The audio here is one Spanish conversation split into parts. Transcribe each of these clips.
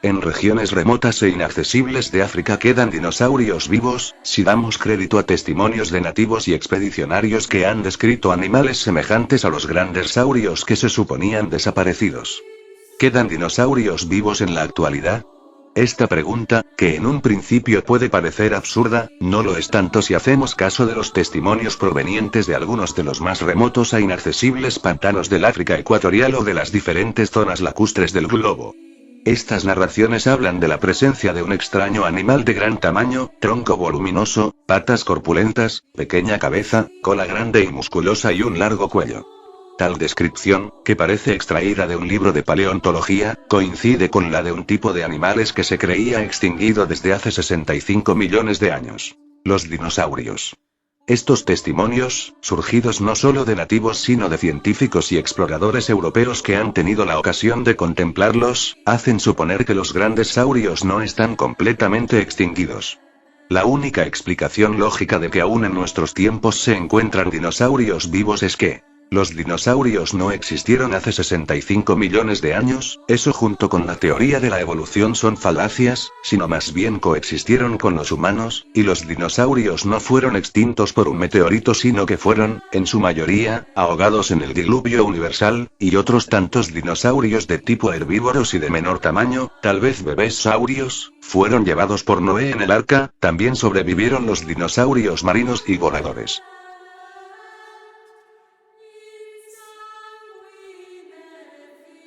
En regiones remotas e inaccesibles de África quedan dinosaurios vivos, si damos crédito a testimonios de nativos y expedicionarios que han descrito animales semejantes a los grandes saurios que se suponían desaparecidos. ¿Quedan dinosaurios vivos en la actualidad? Esta pregunta, que en un principio puede parecer absurda, no lo es tanto si hacemos caso de los testimonios provenientes de algunos de los más remotos e inaccesibles pantanos del África ecuatorial o de las diferentes zonas lacustres del globo. Estas narraciones hablan de la presencia de un extraño animal de gran tamaño, tronco voluminoso, patas corpulentas, pequeña cabeza, cola grande y musculosa y un largo cuello. Tal descripción, que parece extraída de un libro de paleontología, coincide con la de un tipo de animales que se creía extinguido desde hace 65 millones de años: los dinosaurios. Estos testimonios, surgidos no solo de nativos sino de científicos y exploradores europeos que han tenido la ocasión de contemplarlos, hacen suponer que los grandes saurios no están completamente extinguidos. La única explicación lógica de que aún en nuestros tiempos se encuentran dinosaurios vivos es que los dinosaurios no existieron hace 65 millones de años. Eso junto con la teoría de la evolución son falacias, sino más bien coexistieron con los humanos, y los dinosaurios no fueron extintos por un meteorito sino que fueron, en su mayoría, ahogados en el diluvio universal, y otros tantos dinosaurios de tipo herbívoros y de menor tamaño, tal vez bebés saurios, fueron llevados por Noé en el arca. También sobrevivieron los dinosaurios marinos y voladores.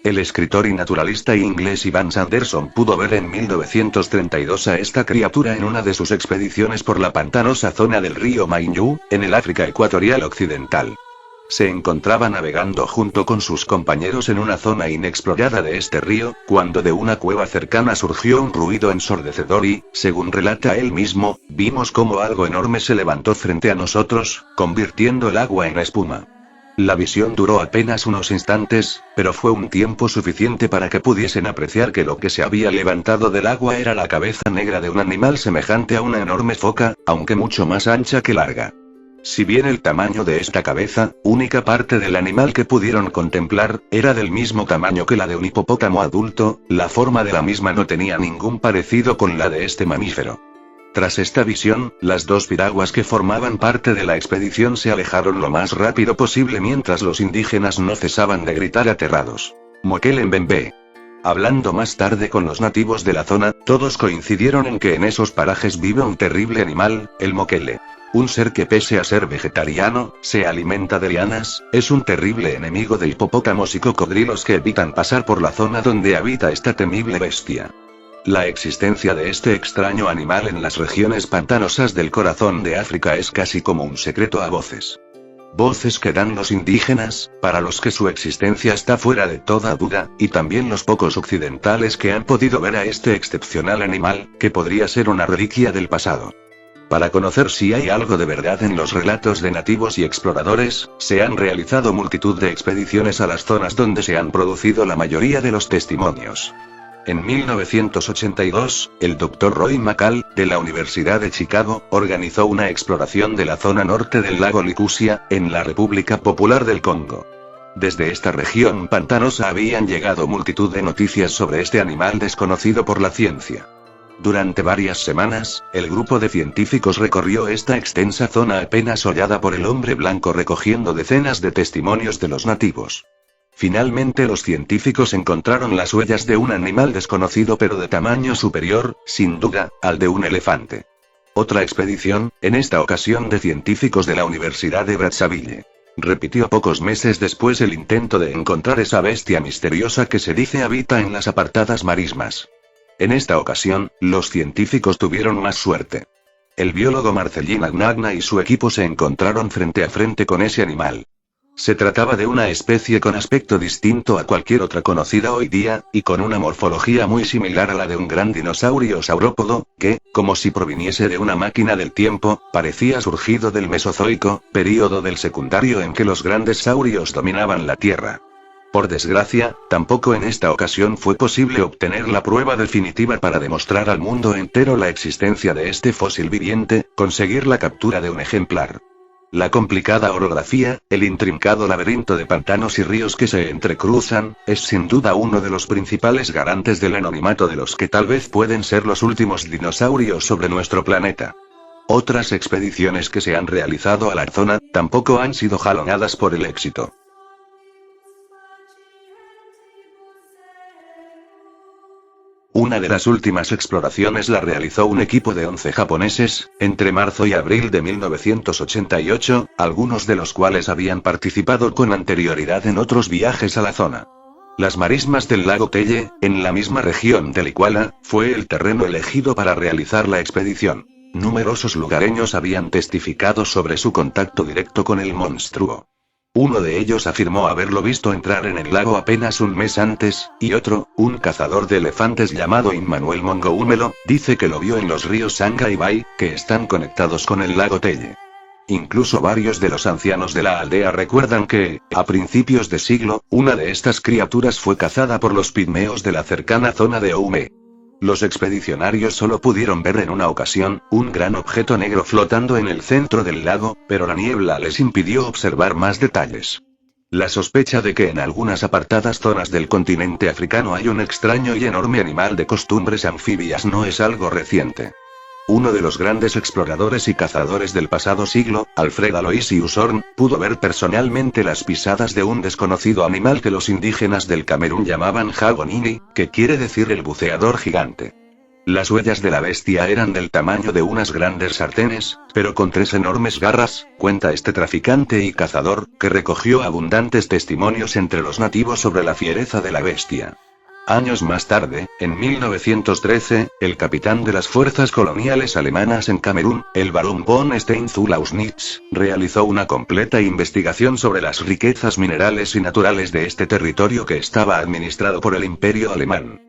El escritor y naturalista inglés Ivan Sanderson pudo ver en 1932 a esta criatura en una de sus expediciones por la pantanosa zona del río Mainyu, en el África ecuatorial occidental. Se encontraba navegando junto con sus compañeros en una zona inexplorada de este río, cuando de una cueva cercana surgió un ruido ensordecedor y, según relata él mismo, vimos cómo algo enorme se levantó frente a nosotros, convirtiendo el agua en espuma. La visión duró apenas unos instantes, pero fue un tiempo suficiente para que pudiesen apreciar que lo que se había levantado del agua era la cabeza negra de un animal semejante a una enorme foca, aunque mucho más ancha que larga. Si bien el tamaño de esta cabeza, única parte del animal que pudieron contemplar, era del mismo tamaño que la de un hipopótamo adulto, la forma de la misma no tenía ningún parecido con la de este mamífero. Tras esta visión, las dos piraguas que formaban parte de la expedición se alejaron lo más rápido posible mientras los indígenas no cesaban de gritar aterrados: Mokele Mbembe. Hablando más tarde con los nativos de la zona, todos coincidieron en que en esos parajes vive un terrible animal, el mokele. Un ser que pese a ser vegetariano, se alimenta de lianas, es un terrible enemigo de hipopótamos y cocodrilos que evitan pasar por la zona donde habita esta temible bestia. La existencia de este extraño animal en las regiones pantanosas del corazón de África es casi como un secreto a voces. Voces que dan los indígenas, para los que su existencia está fuera de toda duda, y también los pocos occidentales que han podido ver a este excepcional animal, que podría ser una reliquia del pasado. Para conocer si hay algo de verdad en los relatos de nativos y exploradores, se han realizado multitud de expediciones a las zonas donde se han producido la mayoría de los testimonios. En 1982, el Dr. Roy McCall, de la Universidad de Chicago, organizó una exploración de la zona norte del lago Likusia, en la República Popular del Congo. Desde esta región pantanosa habían llegado multitud de noticias sobre este animal desconocido por la ciencia. Durante varias semanas, el grupo de científicos recorrió esta extensa zona apenas hollada por el hombre blanco recogiendo decenas de testimonios de los nativos. Finalmente los científicos encontraron las huellas de un animal desconocido pero de tamaño superior, sin duda, al de un elefante. Otra expedición, en esta ocasión de científicos de la Universidad de Brazzaville, repitió pocos meses después el intento de encontrar esa bestia misteriosa que se dice habita en las apartadas marismas. En esta ocasión, los científicos tuvieron más suerte. El biólogo Marcellin Agnagna y su equipo se encontraron frente a frente con ese animal. Se trataba de una especie con aspecto distinto a cualquier otra conocida hoy día, y con una morfología muy similar a la de un gran dinosaurio saurópodo, que, como si proviniese de una máquina del tiempo, parecía surgido del Mesozoico, período del Secundario en que los grandes saurios dominaban la Tierra. Por desgracia, tampoco en esta ocasión fue posible obtener la prueba definitiva para demostrar al mundo entero la existencia de este fósil viviente, conseguir la captura de un ejemplar. La complicada orografía, el intrincado laberinto de pantanos y ríos que se entrecruzan, es sin duda uno de los principales garantes del anonimato de los que tal vez pueden ser los últimos dinosaurios sobre nuestro planeta. Otras expediciones que se han realizado a la zona, tampoco han sido jaloneadas por el éxito. Una de las últimas exploraciones la realizó un equipo de 11 japoneses, entre marzo y abril de 1988, algunos de los cuales habían participado con anterioridad en otros viajes a la zona. Las marismas del lago Telle, en la misma región del Iguala, fue el terreno elegido para realizar la expedición. Numerosos lugareños habían testificado sobre su contacto directo con el monstruo. Uno de ellos afirmó haberlo visto entrar en el lago apenas un mes antes, y otro, un cazador de elefantes llamado Immanuel Mongo Húmelo, dice que lo vio en los ríos Sanga y Bai, que están conectados con el lago Telle. Incluso varios de los ancianos de la aldea recuerdan que, a principios de siglo, una de estas criaturas fue cazada por los pigmeos de la cercana zona de Oume. Los expedicionarios solo pudieron ver en una ocasión, un gran objeto negro flotando en el centro del lago, pero la niebla les impidió observar más detalles. La sospecha de que en algunas apartadas zonas del continente africano hay un extraño y enorme animal de costumbres anfibias no es algo reciente. Uno de los grandes exploradores y cazadores del pasado siglo, Alfred Aloysius Horn, pudo ver personalmente las pisadas de un desconocido animal que los indígenas del Camerún llamaban Jagonini, que quiere decir el buceador gigante. Las huellas de la bestia eran del tamaño de unas grandes sartenes, pero con 3 enormes garras, cuenta este traficante y cazador, que recogió abundantes testimonios entre los nativos sobre la fiereza de la bestia. Años más tarde, en 1913, el capitán de las fuerzas coloniales alemanas en Camerún, el barón von Stein-Zu-Lausnitz, realizó una completa investigación sobre las riquezas minerales y naturales de este territorio que estaba administrado por el Imperio Alemán.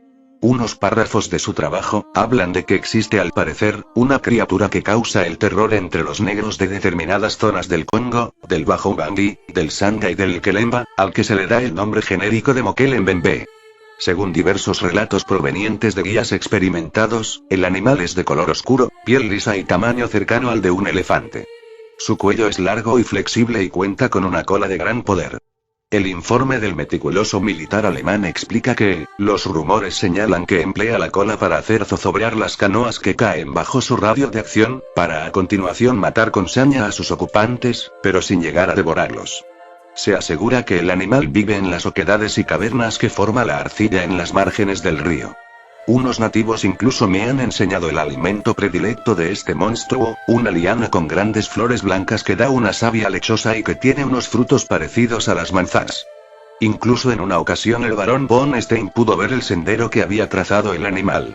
Unos párrafos de su trabajo hablan de que existe al parecer, una criatura que causa el terror entre los negros de determinadas zonas del Congo, del Bajo Ubangi, del Sanga y del Kelemba, al que se le da el nombre genérico de Mokelembembe. Según diversos relatos provenientes de guías experimentados, el animal es de color oscuro, piel lisa y tamaño cercano al de un elefante. Su cuello es largo y flexible y cuenta con una cola de gran poder. El informe del meticuloso militar alemán explica que, los rumores señalan que emplea la cola para hacer zozobrar las canoas que caen bajo su radio de acción, para a continuación matar con saña a sus ocupantes, pero sin llegar a devorarlos. Se asegura que el animal vive en las oquedades y cavernas que forma la arcilla en las márgenes del río. Unos nativos incluso me han enseñado el alimento predilecto de este monstruo, una liana con grandes flores blancas que da una savia lechosa y que tiene unos frutos parecidos a las manzanas. Incluso en una ocasión el barón von Stein pudo ver el sendero que había trazado el animal.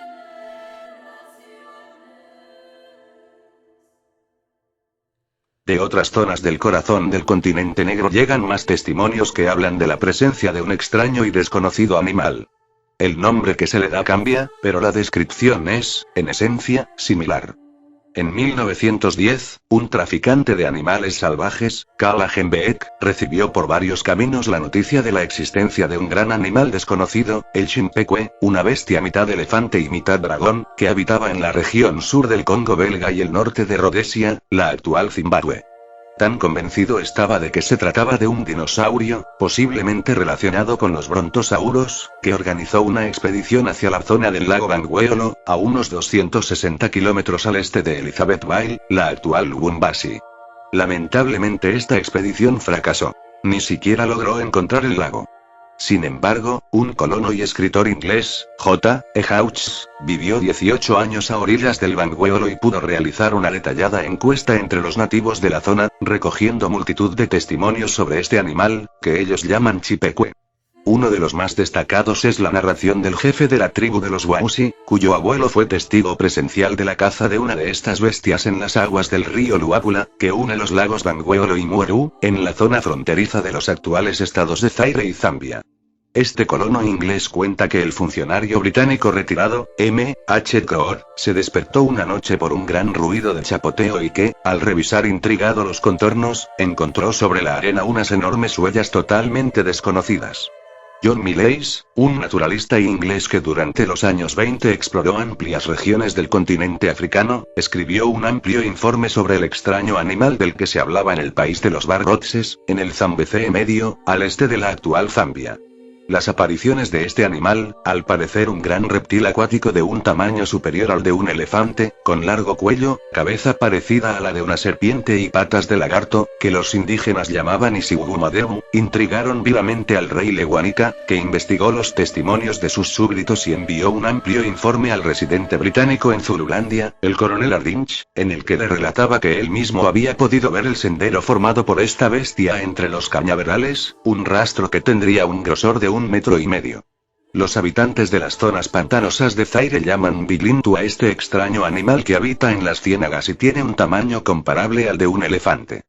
De otras zonas del corazón del continente negro llegan más testimonios que hablan de la presencia de un extraño y desconocido animal. El nombre que se le da cambia, pero la descripción es, en esencia, similar. En 1910, un traficante de animales salvajes, Karl Hagenbeck, recibió por varios caminos la noticia de la existencia de un gran animal desconocido, el Chimpekwe, una bestia mitad elefante y mitad dragón, que habitaba en la región sur del Congo belga y el norte de Rodesia, la actual Zimbabue. Tan convencido estaba de que se trataba de un dinosaurio, posiblemente relacionado con los brontosauros, que organizó una expedición hacia la zona del lago Bangweolo, a unos 260 kilómetros al este de Elizabethville, la actual Lubumbashi. Lamentablemente esta expedición fracasó. Ni siquiera logró encontrar el lago. Sin embargo, un colono y escritor inglés, J. E. Hawkes, vivió 18 años a orillas del Bangweolo y pudo realizar una detallada encuesta entre los nativos de la zona, recogiendo multitud de testimonios sobre este animal, que ellos llaman Chipekwe. Uno de los más destacados es la narración del jefe de la tribu de los Wausi, cuyo abuelo fue testigo presencial de la caza de una de estas bestias en las aguas del río Luapula, que une los lagos Bangweolo y Mweru, en la zona fronteriza de los actuales estados de Zaire y Zambia. Este colono inglés cuenta que el funcionario británico retirado, M. H. Gore, se despertó una noche por un gran ruido de chapoteo y que, al revisar intrigado los contornos, encontró sobre la arena unas enormes huellas totalmente desconocidas. John Millais, un naturalista inglés que durante los años 20 exploró amplias regiones del continente africano, escribió un amplio informe sobre el extraño animal del que se hablaba en el país de los Barrotses, en el Zambeze medio, al este de la actual Zambia. Las apariciones de este animal, al parecer un gran reptil acuático de un tamaño superior al de un elefante, con largo cuello, cabeza parecida a la de una serpiente y patas de lagarto, que los indígenas llamaban Isigumadeu, intrigaron vivamente al rey Lewanika, que investigó los testimonios de sus súbditos y envió un amplio informe al residente británico en Zululandia, el coronel Ardinch, en el que le relataba que él mismo había podido ver el sendero formado por esta bestia entre los cañaverales, un rastro que tendría un grosor de 1,5 metros. Los habitantes de las zonas pantanosas de Zaire llaman bilintu a este extraño animal que habita en las ciénagas y tiene un tamaño comparable al de un elefante.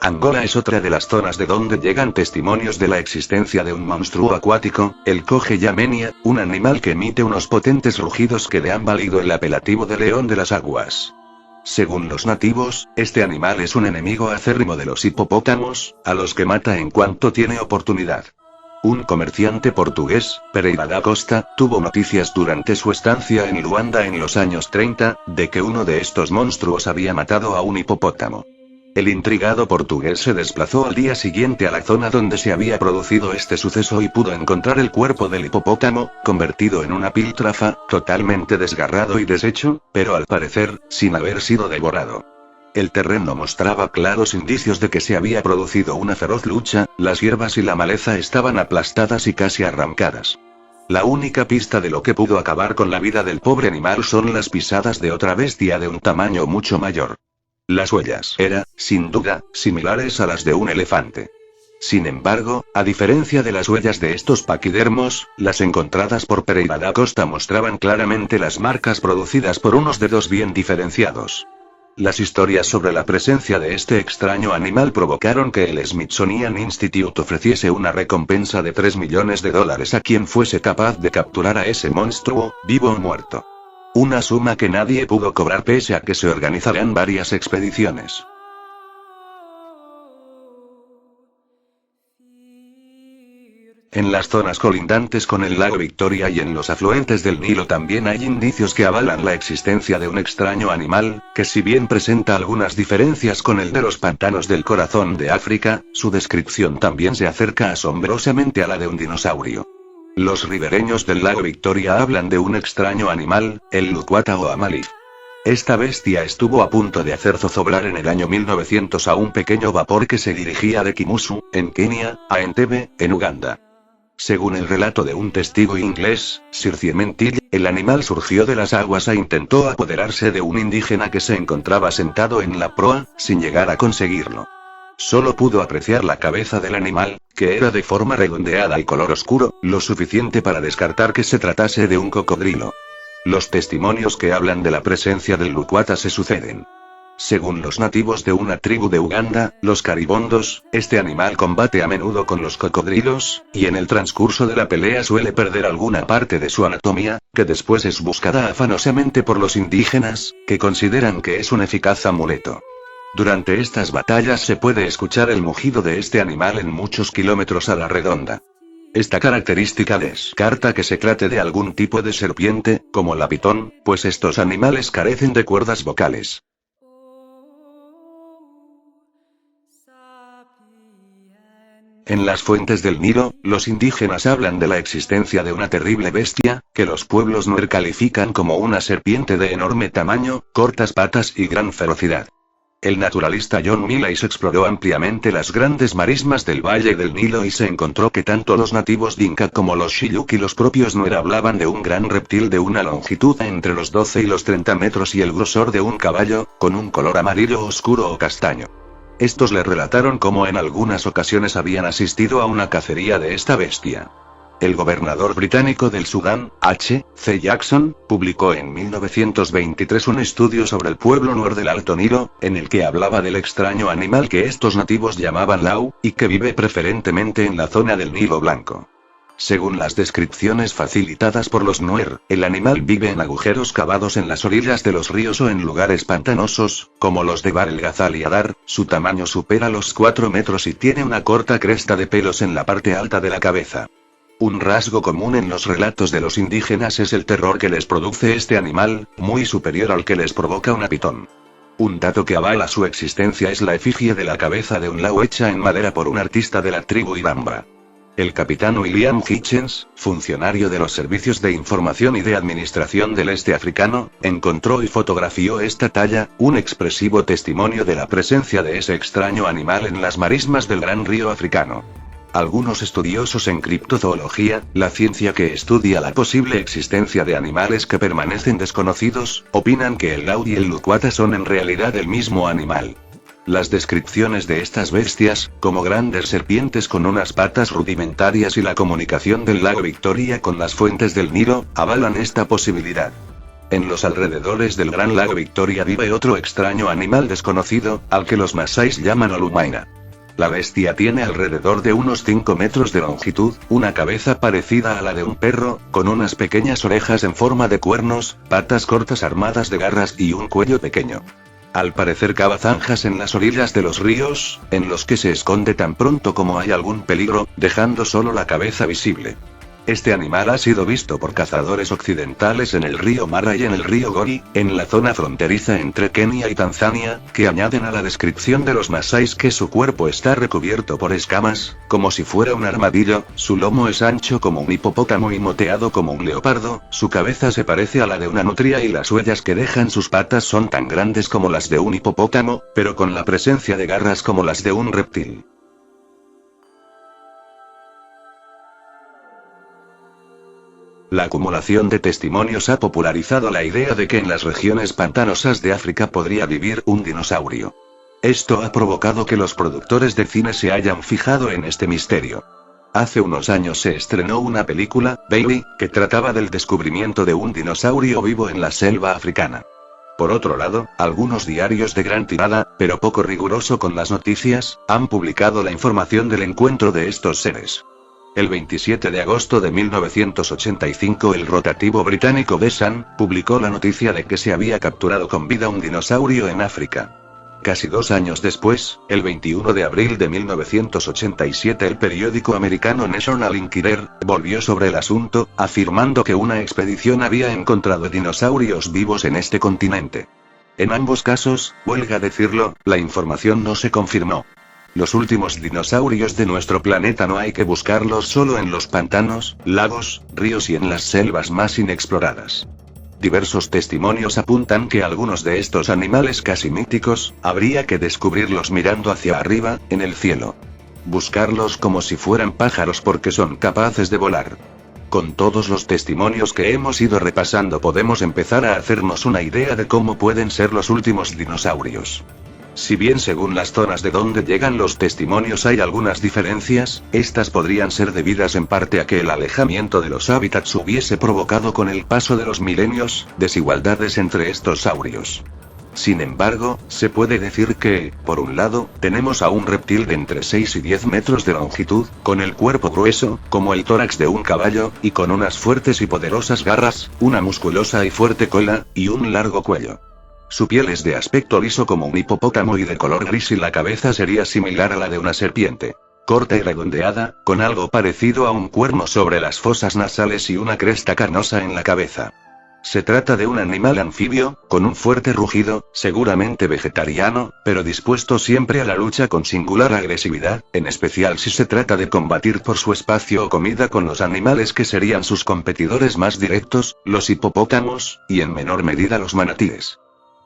Angola es otra de las zonas de donde llegan testimonios de la existencia de un monstruo acuático, el coge yamenia, un animal que emite unos potentes rugidos que le han valido el apelativo de león de las aguas. Según los nativos, este animal es un enemigo acérrimo de los hipopótamos, a los que mata en cuanto tiene oportunidad. Un comerciante portugués, Pereira da Costa, tuvo noticias durante su estancia en Luanda en los años 30, de que uno de estos monstruos había matado a un hipopótamo. El intrigado portugués se desplazó al día siguiente a la zona donde se había producido este suceso y pudo encontrar el cuerpo del hipopótamo, convertido en una piltrafa, totalmente desgarrado y deshecho, pero al parecer, sin haber sido devorado. El terreno mostraba claros indicios de que se había producido una feroz lucha, las hierbas y la maleza estaban aplastadas y casi arrancadas. La única pista de lo que pudo acabar con la vida del pobre animal son las pisadas de otra bestia de un tamaño mucho mayor. Las huellas eran, sin duda, similares a las de un elefante. Sin embargo, a diferencia de las huellas de estos paquidermos, las encontradas por Pereira da Costa mostraban claramente las marcas producidas por unos dedos bien diferenciados. Las historias sobre la presencia de este extraño animal provocaron que el Smithsonian Institute ofreciese una recompensa de $3 millones a quien fuese capaz de capturar a ese monstruo, vivo o muerto. Una suma que nadie pudo cobrar pese a que se organizarán varias expediciones. En las zonas colindantes con el lago Victoria y en los afluentes del Nilo también hay indicios que avalan la existencia de un extraño animal, que si bien presenta algunas diferencias con el de los pantanos del corazón de África, su descripción también se acerca asombrosamente a la de un dinosaurio. Los ribereños del lago Victoria hablan de un extraño animal, el lukwata o amalif. Esta bestia estuvo a punto de hacer zozobrar en el año 1900 a un pequeño vapor que se dirigía de Kimusu, en Kenia, a Entebbe, en Uganda. Según el relato de un testigo inglés, Sir Ciementil, el animal surgió de las aguas e intentó apoderarse de un indígena que se encontraba sentado en la proa, sin llegar a conseguirlo. Solo pudo apreciar la cabeza del animal, que era de forma redondeada y color oscuro, lo suficiente para descartar que se tratase de un cocodrilo. Los testimonios que hablan de la presencia del lukwata se suceden. Según los nativos de una tribu de Uganda, los caribondos, este animal combate a menudo con los cocodrilos, y en el transcurso de la pelea suele perder alguna parte de su anatomía, que después es buscada afanosamente por los indígenas, que consideran que es un eficaz amuleto. Durante estas batallas se puede escuchar el mugido de este animal en muchos kilómetros a la redonda. Esta característica descarta que se trate de algún tipo de serpiente, como la pitón, pues estos animales carecen de cuerdas vocales. En las fuentes del Nilo, los indígenas hablan de la existencia de una terrible bestia, que los pueblos nuer califican como una serpiente de enorme tamaño, cortas patas y gran ferocidad. El naturalista John Millais exploró ampliamente las grandes marismas del Valle del Nilo y se encontró que tanto los nativos Dinka como los Shilluk y los propios Nuer hablaban de un gran reptil de una longitud entre los 12 y los 30 metros y el grosor de un caballo, con un color amarillo oscuro o castaño. Estos le relataron cómo en algunas ocasiones habían asistido a una cacería de esta bestia. El gobernador británico del Sudán, H. C. Jackson, publicó en 1923 un estudio sobre el pueblo nuer del Alto Nilo, en el que hablaba del extraño animal que estos nativos llamaban lau, y que vive preferentemente en la zona del Nilo Blanco. Según las descripciones facilitadas por los Nuer, el animal vive en agujeros cavados en las orillas de los ríos o en lugares pantanosos, como los de Bahr el Ghazal y Adar. Su tamaño supera los 4 metros y tiene una corta cresta de pelos en la parte alta de la cabeza. Un rasgo común en los relatos de los indígenas es el terror que les produce este animal, muy superior al que les provoca una pitón. Un dato que avala su existencia es la efigie de la cabeza de un lao hecha en madera por un artista de la tribu Iramba. El capitán William Hitchens, funcionario de los servicios de información y de administración del este africano, encontró y fotografió esta talla, un expresivo testimonio de la presencia de ese extraño animal en las marismas del gran río africano. Algunos estudiosos en criptozoología, la ciencia que estudia la posible existencia de animales que permanecen desconocidos, opinan que el lau y el lucuata son en realidad el mismo animal. Las descripciones de estas bestias, como grandes serpientes con unas patas rudimentarias y la comunicación del lago Victoria con las fuentes del Nilo, avalan esta posibilidad. En los alrededores del gran lago Victoria vive otro extraño animal desconocido, al que los masáis llaman olumaina. La bestia tiene alrededor de unos 5 metros de longitud, una cabeza parecida a la de un perro, con unas pequeñas orejas en forma de cuernos, patas cortas armadas de garras y un cuello pequeño. Al parecer cava zanjas en las orillas de los ríos, en los que se esconde tan pronto como hay algún peligro, dejando solo la cabeza visible. Este animal ha sido visto por cazadores occidentales en el río Mara y en el río Gori, en la zona fronteriza entre Kenia y Tanzania, que añaden a la descripción de los masáis que su cuerpo está recubierto por escamas, como si fuera un armadillo, su lomo es ancho como un hipopótamo y moteado como un leopardo, su cabeza se parece a la de una nutria y las huellas que dejan sus patas son tan grandes como las de un hipopótamo, pero con la presencia de garras como las de un reptil. La acumulación de testimonios ha popularizado la idea de que en las regiones pantanosas de África podría vivir un dinosaurio. Esto ha provocado que los productores de cine se hayan fijado en este misterio. Hace unos años se estrenó una película, Baby, que trataba del descubrimiento de un dinosaurio vivo en la selva africana. Por otro lado, algunos diarios de gran tirada, pero poco riguroso con las noticias, han publicado la información del encuentro de estos seres. El 27 de agosto de 1985 el rotativo británico The Sun publicó la noticia de que se había capturado con vida un dinosaurio en África. Casi 2 años después, el 21 de abril de 1987 el periódico americano National Enquirer volvió sobre el asunto, afirmando que una expedición había encontrado dinosaurios vivos en este continente. En ambos casos, huelga decirlo, la información no se confirmó. Los últimos dinosaurios de nuestro planeta no hay que buscarlos solo en los pantanos, lagos, ríos y en las selvas más inexploradas. Diversos testimonios apuntan que algunos de estos animales casi míticos, habría que descubrirlos mirando hacia arriba, en el cielo. Buscarlos como si fueran pájaros porque son capaces de volar. Con todos los testimonios que hemos ido repasando podemos empezar a hacernos una idea de cómo pueden ser los últimos dinosaurios. Si bien según las zonas de donde llegan los testimonios hay algunas diferencias, estas podrían ser debidas en parte a que el alejamiento de los hábitats hubiese provocado con el paso de los milenios, desigualdades entre estos saurios. Sin embargo, se puede decir que, por un lado, tenemos a un reptil de entre 6 y 10 metros de longitud, con el cuerpo grueso, como el tórax de un caballo, y con unas fuertes y poderosas garras, una musculosa y fuerte cola, y un largo cuello. Su piel es de aspecto liso como un hipopótamo y de color gris y la cabeza sería similar a la de una serpiente. Corta y redondeada, con algo parecido a un cuerno sobre las fosas nasales y una cresta carnosa en la cabeza. Se trata de un animal anfibio, con un fuerte rugido, seguramente vegetariano, pero dispuesto siempre a la lucha con singular agresividad, en especial si se trata de combatir por su espacio o comida con los animales que serían sus competidores más directos, los hipopótamos, y en menor medida los manatíes.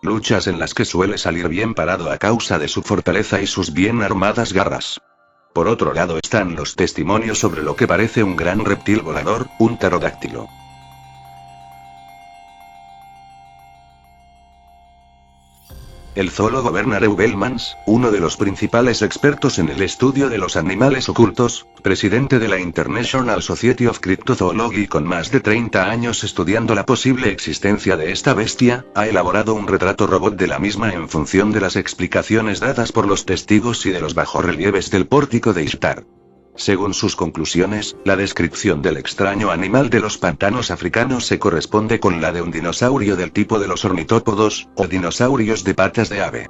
Luchas en las que suele salir bien parado a causa de su fortaleza y sus bien armadas garras. Por otro lado están los testimonios sobre lo que parece un gran reptil volador, un pterodáctilo. El zoólogo Bernard Eubelmans, uno de los principales expertos en el estudio de los animales ocultos, presidente de la International Society of Cryptozoology con más de 30 años estudiando la posible existencia de esta bestia, ha elaborado un retrato robot de la misma en función de las explicaciones dadas por los testigos y de los bajorrelieves del pórtico de Ishtar. Según sus conclusiones, la descripción del extraño animal de los pantanos africanos se corresponde con la de un dinosaurio del tipo de los ornitópodos, o dinosaurios de patas de ave.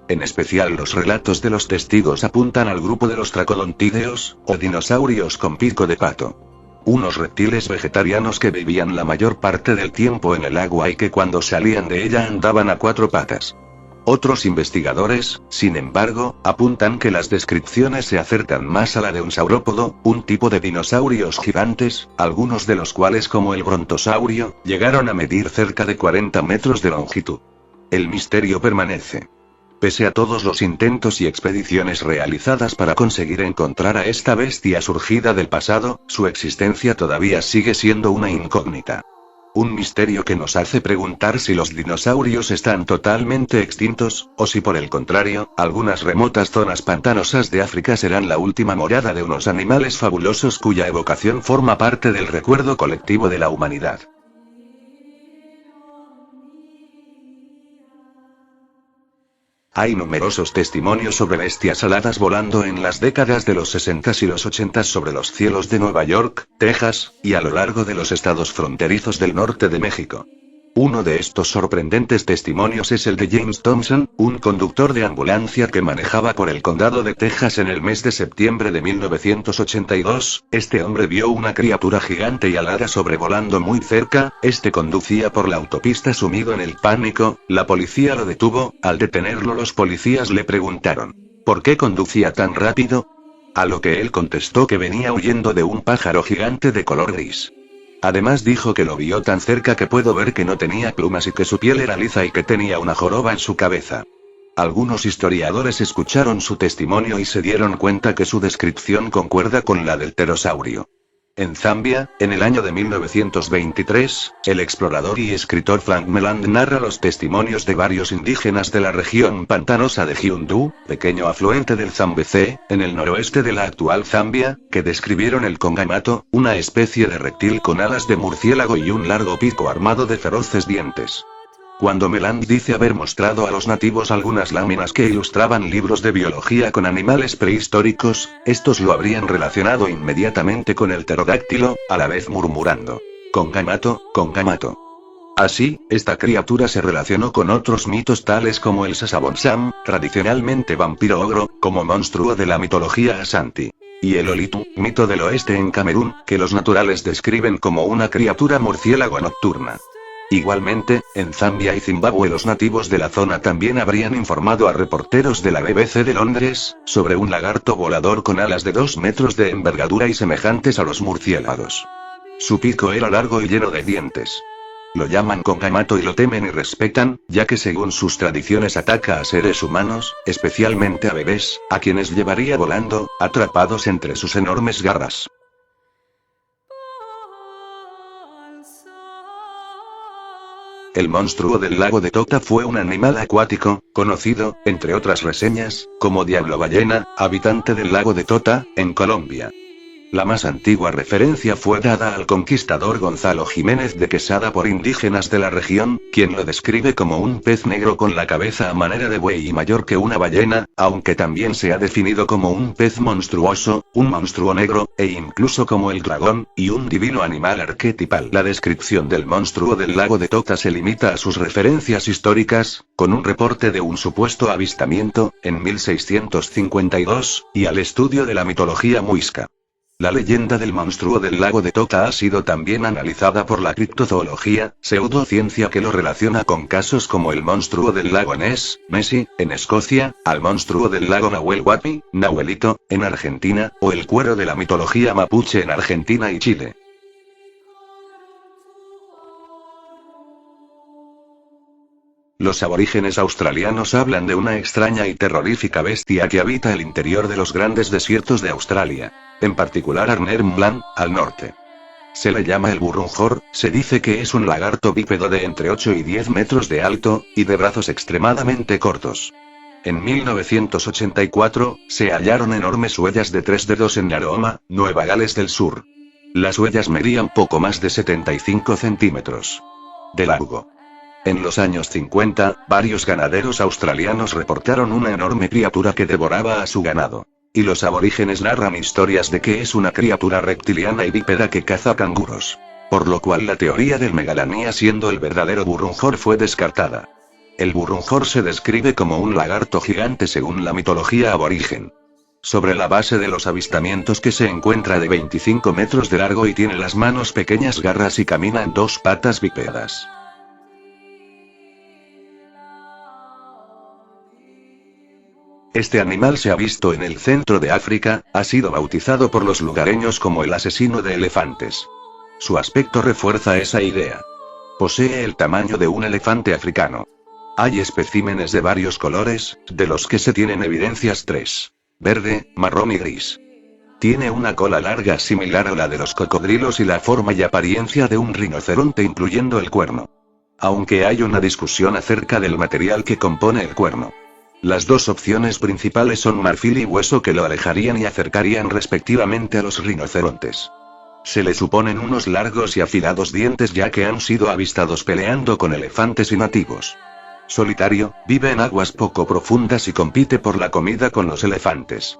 En especial los relatos de los testigos apuntan al grupo de los tracolontídeos, o dinosaurios con pico de pato. Unos reptiles vegetarianos que vivían la mayor parte del tiempo en el agua y que cuando salían de ella andaban a 4 patas. Otros investigadores, sin embargo, apuntan que las descripciones se acercan más a la de un saurópodo, un tipo de dinosaurios gigantes, algunos de los cuales como el brontosaurio, llegaron a medir cerca de 40 metros de longitud. El misterio permanece. Pese a todos los intentos y expediciones realizadas para conseguir encontrar a esta bestia surgida del pasado, su existencia todavía sigue siendo una incógnita. Un misterio que nos hace preguntar si los dinosaurios están totalmente extintos, o si por el contrario, algunas remotas zonas pantanosas de África serán la última morada de unos animales fabulosos cuya evocación forma parte del recuerdo colectivo de la humanidad. Hay numerosos testimonios sobre bestias aladas volando en las décadas de los 60 y los 80 sobre los cielos de Nueva York, Texas, y a lo largo de los estados fronterizos del norte de México. Uno de estos sorprendentes testimonios es el de James Thompson, un conductor de ambulancia que manejaba por el condado de Texas en el mes de septiembre de 1982. Este hombre vio una criatura gigante y alada sobrevolando muy cerca. Este conducía por la autopista sumido en el pánico. La policía lo detuvo. Al detenerlo, los policías le preguntaron: ¿por qué conducía tan rápido? A lo que él contestó que venía huyendo de un pájaro gigante de color gris. Además dijo que lo vio tan cerca que puedo ver que no tenía plumas y que su piel era liza y que tenía una joroba en su cabeza. Algunos historiadores escucharon su testimonio y se dieron cuenta que su descripción concuerda con la del pterosaurio. En Zambia, en el año de 1923, el explorador y escritor Frank Meland narra los testimonios de varios indígenas de la región pantanosa de Giundu, pequeño afluente del Zambeze, en el noroeste de la actual Zambia, que describieron el congamato, una especie de reptil con alas de murciélago y un largo pico armado de feroces dientes. Cuando Meland dice haber mostrado a los nativos algunas láminas que ilustraban libros de biología con animales prehistóricos, estos lo habrían relacionado inmediatamente con el pterodáctilo, a la vez murmurando: "Congamato, congamato". Así, esta criatura se relacionó con otros mitos tales como el Sasabonsam, tradicionalmente vampiro ogro, como monstruo de la mitología Asanti. Y el Olitu, mito del oeste en Camerún, que los naturales describen como una criatura murciélago nocturna. Igualmente, en Zambia y Zimbabue los nativos de la zona también habrían informado a reporteros de la BBC de Londres, sobre un lagarto volador con alas de 2 metros de envergadura y semejantes a los murciélagos. Su pico era largo y lleno de dientes. Lo llaman congamato y lo temen y respetan, ya que según sus tradiciones ataca a seres humanos, especialmente a bebés, a quienes llevaría volando, atrapados entre sus enormes garras. El monstruo del lago de Tota fue un animal acuático, conocido, entre otras reseñas, como diablo ballena, habitante del lago de Tota, en Colombia. La más antigua referencia fue dada al conquistador Gonzalo Jiménez de Quesada por indígenas de la región, quien lo describe como un pez negro con la cabeza a manera de buey y mayor que una ballena, aunque también se ha definido como un pez monstruoso, un monstruo negro, e incluso como el dragón, y un divino animal arquetipal. La descripción del monstruo del lago de Tota se limita a sus referencias históricas, con un reporte de un supuesto avistamiento, en 1652, y al estudio de la mitología muisca. La leyenda del monstruo del lago de Tota ha sido también analizada por la criptozoología, pseudociencia que lo relaciona con casos como el monstruo del lago Ness, Nessie, en Escocia, al monstruo del lago Nahuel Huapi, Nahuelito, en Argentina, o el cuero de la mitología mapuche en Argentina y Chile. Los aborígenes australianos hablan de una extraña y terrorífica bestia que habita el interior de los grandes desiertos de Australia, en particular Arnhem-Land, al norte. Se le llama el burrunjor, se dice que es un lagarto bípedo de entre 8 y 10 metros de alto, y de brazos extremadamente cortos. En 1984, se hallaron enormes huellas de 3 dedos en Naroma, Nueva Gales del Sur. Las huellas medían poco más de 75 centímetros de largo. En los años 50, varios ganaderos australianos reportaron una enorme criatura que devoraba a su ganado. Y los aborígenes narran historias de que es una criatura reptiliana y bípeda que caza canguros. Por lo cual la teoría del Megalania siendo el verdadero Burrunjor fue descartada. El Burrunjor se describe como un lagarto gigante según la mitología aborigen. Sobre la base de los avistamientos que se encuentra de 25 metros de largo y tiene las manos pequeñas garras y camina en dos patas bípedas. Este animal se ha visto en el centro de África, ha sido bautizado por los lugareños como el asesino de elefantes. Su aspecto refuerza esa idea. Posee el tamaño de un elefante africano. Hay especímenes de varios colores, de los que se tienen evidencias tres: verde, marrón y gris. Tiene una cola larga similar a la de los cocodrilos y la forma y apariencia de un rinoceronte incluyendo el cuerno. Aunque hay una discusión acerca del material que compone el cuerno. Las dos opciones principales son marfil y hueso que lo alejarían y acercarían respectivamente a los rinocerontes. Se le suponen unos largos y afilados dientes ya que han sido avistados peleando con elefantes y nativos. Solitario, vive en aguas poco profundas y compite por la comida con los elefantes.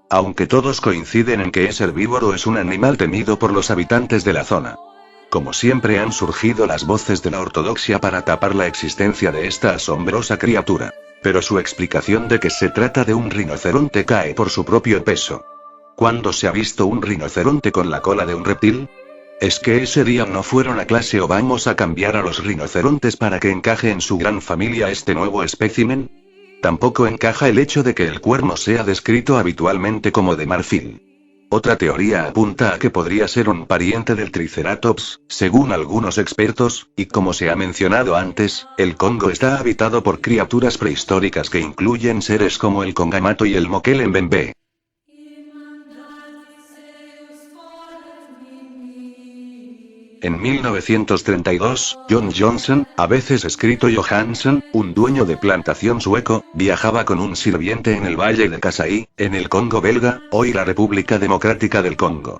Aunque todos coinciden en que es herbívoro, es un animal temido por los habitantes de la zona. Como siempre han surgido las voces de la ortodoxia para tapar la existencia de esta asombrosa criatura. Pero su explicación de que se trata de un rinoceronte cae por su propio peso. ¿Cuándo se ha visto un rinoceronte con la cola de un reptil? ¿Es que ese día no fueron a clase o vamos a cambiar a los rinocerontes para que encaje en su gran familia este nuevo espécimen? Tampoco encaja el hecho de que el cuerno sea descrito habitualmente como de marfil. Otra teoría apunta a que podría ser un pariente del Triceratops, según algunos expertos, y como se ha mencionado antes, el Congo está habitado por criaturas prehistóricas que incluyen seres como el congamato y el mokelembembe. En 1932, John Johnson, a veces escrito Johansson, un dueño de plantación sueco, viajaba con un sirviente en el valle de Kasai, en el Congo belga, hoy la República Democrática del Congo.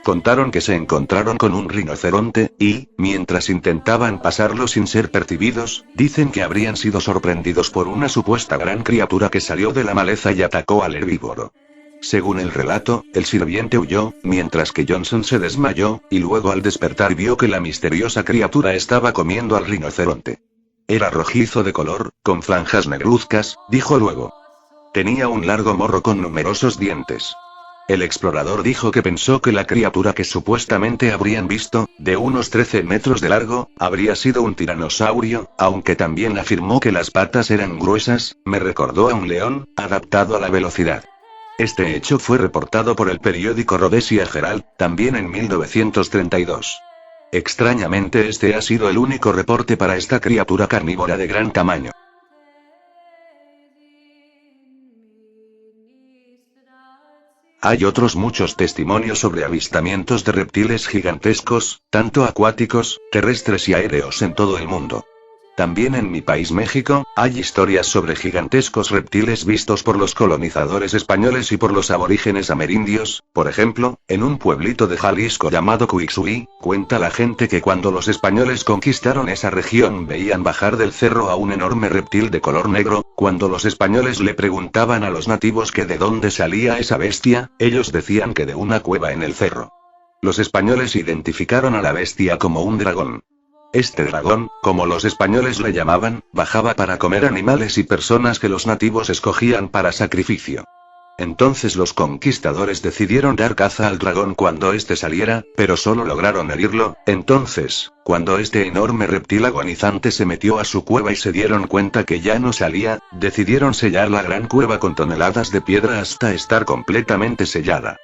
Contaron que se encontraron con un rinoceronte, y, mientras intentaban pasarlo sin ser percibidos, dicen que habrían sido sorprendidos por una supuesta gran criatura que salió de la maleza y atacó al herbívoro. Según el relato, el sirviente huyó, mientras que Johnson se desmayó, y luego al despertar vio que la misteriosa criatura estaba comiendo al rinoceronte. Era rojizo de color, con franjas negruzcas, dijo luego. Tenía un largo morro con numerosos dientes. El explorador dijo que pensó que la criatura que supuestamente habrían visto, de unos 13 metros de largo, habría sido un tiranosaurio, aunque también afirmó que las patas eran gruesas, me recordó a un león, adaptado a la velocidad. Este hecho fue reportado por el periódico Rhodesia Herald, también en 1932. Extrañamente este ha sido el único reporte para esta criatura carnívora de gran tamaño. Hay otros muchos testimonios sobre avistamientos de reptiles gigantescos, tanto acuáticos, terrestres y aéreos en todo el mundo. También en mi país México, hay historias sobre gigantescos reptiles vistos por los colonizadores españoles y por los aborígenes amerindios. Por ejemplo, en un pueblito de Jalisco llamado Cuixuí, cuenta la gente que cuando los españoles conquistaron esa región veían bajar del cerro a un enorme reptil de color negro. Cuando los españoles le preguntaban a los nativos que de dónde salía esa bestia, ellos decían que de una cueva en el cerro. Los españoles identificaron a la bestia como un dragón. Este dragón, como los españoles le llamaban, bajaba para comer animales y personas que los nativos escogían para sacrificio. Entonces los conquistadores decidieron dar caza al dragón cuando éste saliera, pero solo lograron herirlo. Entonces, cuando este enorme reptil agonizante se metió a su cueva y se dieron cuenta que ya no salía, decidieron sellar la gran cueva con toneladas de piedra hasta estar completamente sellada.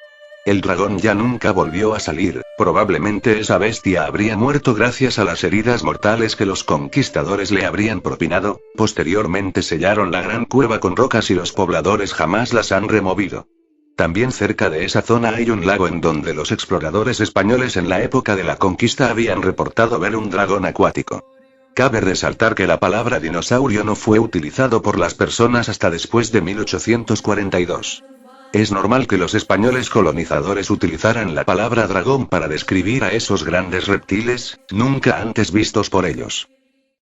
El dragón ya nunca volvió a salir, probablemente esa bestia habría muerto gracias a las heridas mortales que los conquistadores le habrían propinado. Posteriormente sellaron la gran cueva con rocas y los pobladores jamás las han removido. También cerca de esa zona hay un lago en donde los exploradores españoles en la época de la conquista habían reportado ver un dragón acuático. Cabe resaltar que la palabra dinosaurio no fue utilizado por las personas hasta después de 1842. Es normal que los españoles colonizadores utilizaran la palabra dragón para describir a esos grandes reptiles, nunca antes vistos por ellos.